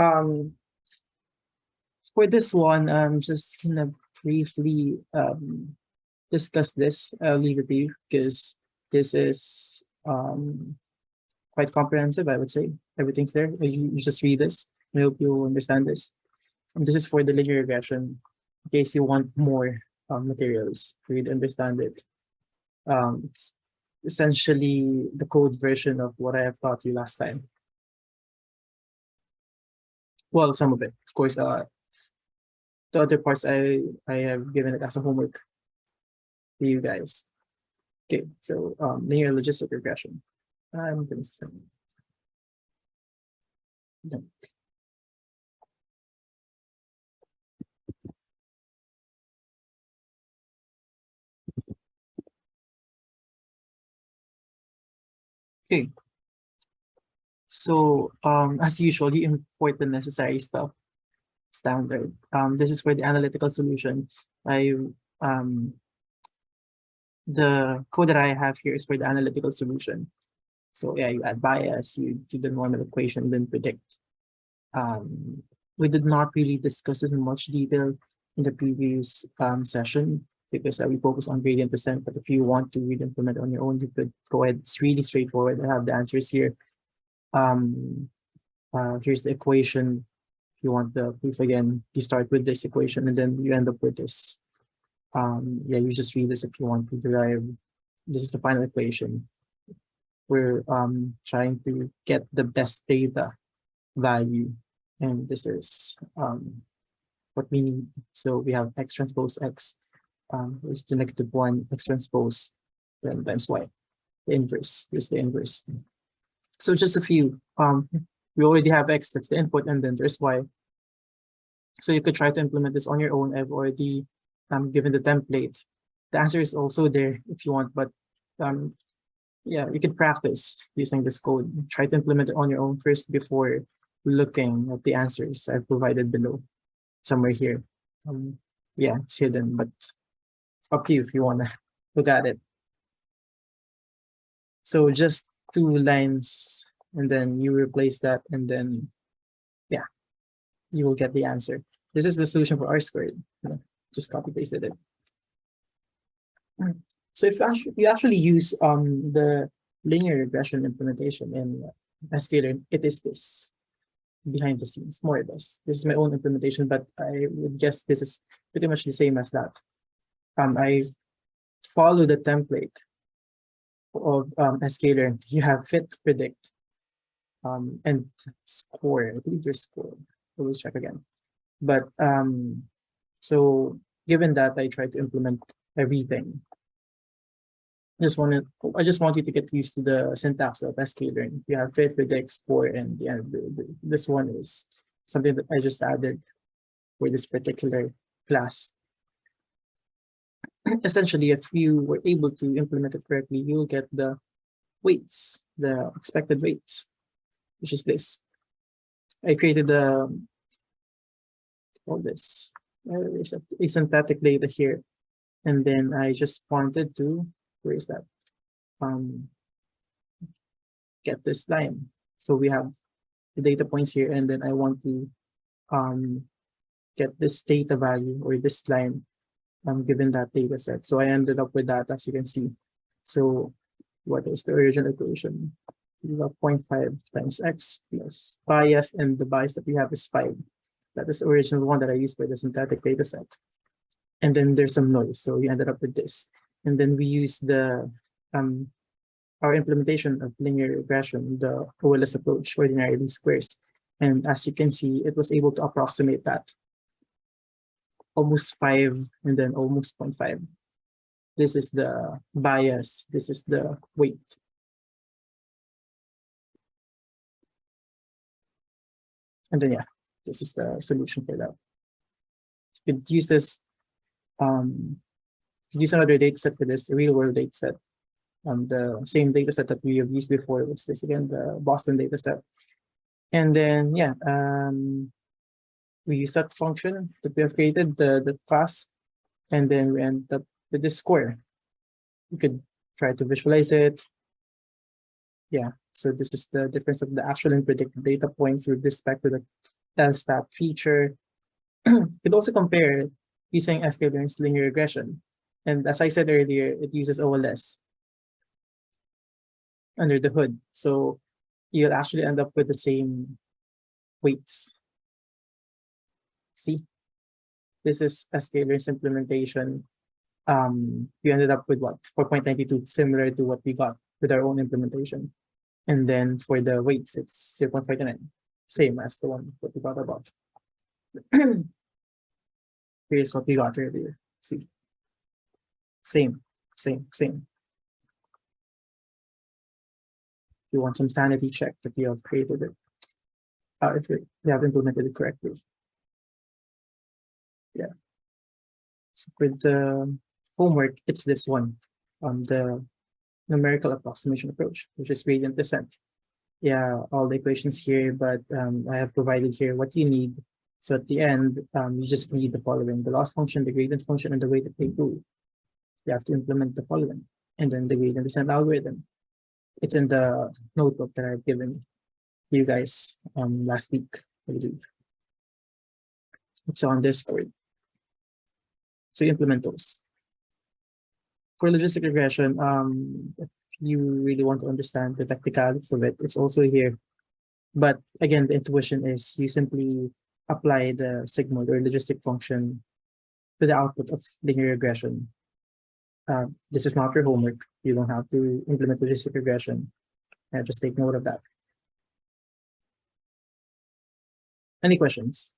Um, for this one, I'm just gonna briefly discuss this. I'll leave it to you because this is quite comprehensive, I would say. Everything's there. You just read this. I hope you understand this. And this is for the linear regression, in case you want more materials for you to understand it. It's essentially the code version of what I have taught you last time. Well, some of it, of course. The other parts I have given it as a homework for you guys. Okay, so linear logistic regression. I'm gonna send. No. Okay. So as usual, you import the necessary stuff standard. This is for the analytical solution. The code that I have here is for the analytical solution. So yeah, you add bias, you do the normal equation, then predict. We did not really discuss this in much detail in the previous session because we focus on gradient descent. But if you want to really implement on your own, you could go ahead. It's really straightforward. I have the answers here. Here's the equation. If you want the proof again, you start with this equation and then you end up with this. Yeah, you just read this if you want to derive. This is the final equation. We're trying to get the best data value, and this is what we need. So we have x transpose x is to -1 x transpose then times y. The inverse is the inverse. So just a few. We already have x, that's the input, and then there's y. So you could try to implement this on your own. I've already given the template. The answer is also there if you want, but yeah, you can practice using this code. Try to implement it on your own first before looking at the answers I've provided below, somewhere here. Yeah, it's hidden, but up to you if you want to look at it. So just 2 lines, and then you replace that, and then, yeah, you will get the answer. This is the solution for R squared. Just copy pasted it. So if you actually use the linear regression implementation in Scalar, it is this behind the scenes, more or less. This is my own implementation, but I would guess this is pretty much the same as that. I follow the template of Scalar. You have fit, predict, and score. I believe there's score. We'll check again. But so given that, I try to implement everything. I just want you to get used to the syntax of Scalar. You have fit, predict, score, and yeah, this one is something that I just added for this particular class. Essentially, if you were able to implement it correctly, you'll get the weights, the expected weights, which is this. I created all this a synthetic data here, and then I just wanted to, where is that? Get this line. So we have the data points here, and then I want to get this data value or this line given that data set. So I ended up with that, as you can see. So what is the original equation? We have 0.5 times x plus bias, and the bias that we have is 5. That is the original one that I used for the synthetic data set. And then there's some noise, so we ended up with this. And then we use the our implementation of linear regression, the OLS approach, ordinary least squares. And as you can see, it was able to approximate that. Almost 5 and then almost 0.5. This is the bias, this is the weight. And then yeah, this is the solution for that. You could use this, use another data set for this, a real world data set. The same data set that we have used before was this again, the Boston data set. And then yeah, we use that function that we have created, the class, and then we end up with this square. You could try to visualize it. Yeah, so this is the difference of the actual and predicted data points with respect to the else that feature. You could also compare using sklearn's linear regression. And as I said earlier, it uses OLS under the hood. So you'll actually end up with the same weights. See, this is sklearn's implementation. We ended up with what, 4.92, similar to what we got with our own implementation. And then for the weights, it's 0.59, same as the one that we got above. Here's what we got earlier. See, same. You want some sanity check that you have created it, if you have implemented it correctly. Yeah. So for the homework, it's this one, the numerical approximation approach, which is gradient descent. Yeah, all the equations here, but I have provided here what you need. So at the end, you just need the following: the loss function, the gradient function, and the weighted take rule. You have to implement the following, and then the gradient descent algorithm. It's in the notebook that I've given you guys last week, I believe. It's on Discord. So you implement those. For logistic regression, if you really want to understand the technicalities of it, it's also here. But again, the intuition is you simply apply the sigmoid or logistic function to the output of linear regression. This is not your homework. You don't have to implement logistic regression. Just take note of that. Any questions?